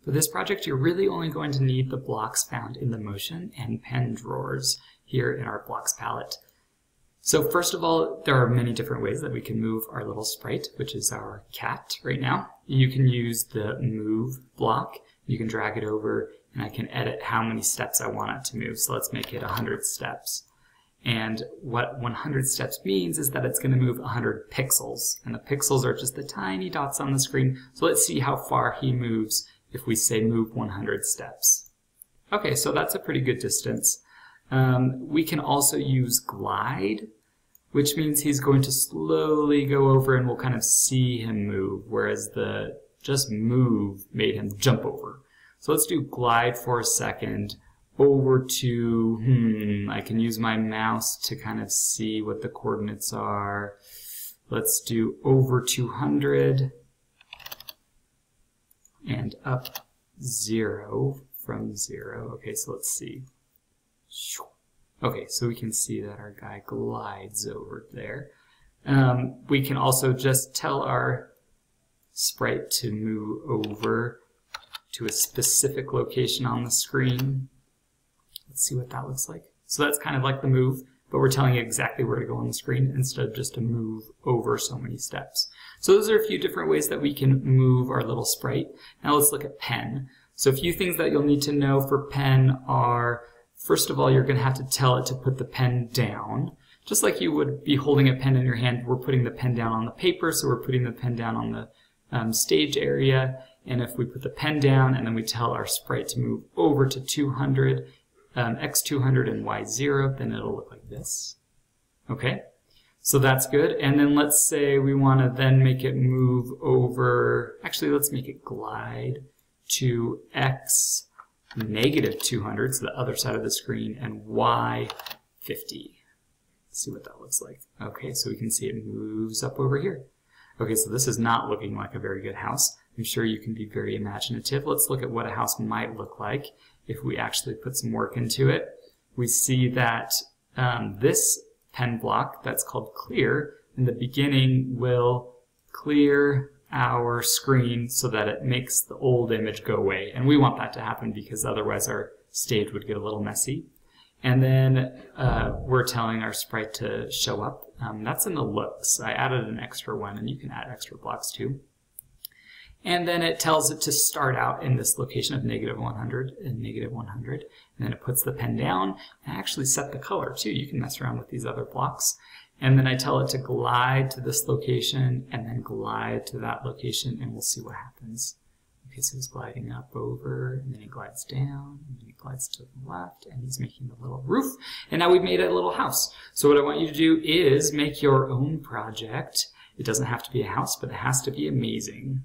For this project, you're really only going to need the blocks found in the motion and pen drawers here in our blocks palette. So first of all, there are many different ways that we can move our little sprite, which is our cat right now. You can use the move block. You can drag it over, and I can edit how many steps I want it to move. So let's make it 100 steps. And what 100 steps means is that it's going to move 100 pixels. And the pixels are just the tiny dots on the screen. So let's see how far he moves if we say move 100 steps. Okay, so that's a pretty good distance. We can also use glide, which means he's going to slowly go over and we'll kind of see him move, whereas the just move made him jump over. So let's do glide for a second over to, I can use my mouse to kind of see what the coordinates are. Let's do over 200 and up 0 from 0. Okay, so let's see. Okay, so we can see that our guy glides over there. We can also just tell our sprite to move over to a specific location on the screen. Let's see what that looks like. So that's kind of like the move, but we're telling it exactly where to go on the screen instead of just to move over so many steps. So those are a few different ways that we can move our little sprite. Now let's look at pen. So a few things that you'll need to know for pen are, first of all, you're going to have to tell it to put the pen down. Just like you would be holding a pen in your hand, we're putting the pen down on the paper, so we're putting the pen down on the stage area. And if we put the pen down and then we tell our sprite to move over to 200, x200 and y0, then it'll look like this. Okay, so that's good. And then let's say we want to then make it move over, actually let's make it glide to x negative 200, so the other side of the screen, and y 50. Let's see what that looks like. Okay, so we can see it moves up over here. Okay, so this is not looking like a very good house. I'm sure you can be very imaginative. Let's look at what a house might look like if we actually put some work into it. We see that this pen block that's called clear in the beginning will clear our screen so that it makes the old image go away. And we want that to happen because otherwise our stage would get a little messy. And then we're telling our sprite to show up. That's an ellipse. I added an extra one, and you can add extra blocks too. And then it tells it to start out in this location of negative 100 and negative 100. And then it puts the pen down and actually set the color too. You can mess around with these other blocks. And then I tell it to glide to this location and then glide to that location, and we'll see what happens. Okay, so he's gliding up over, and then he glides down, and then he glides to the left, and he's making the little roof. And now we've made a little house. So what I want you to do is make your own project. It doesn't have to be a house, but it has to be amazing.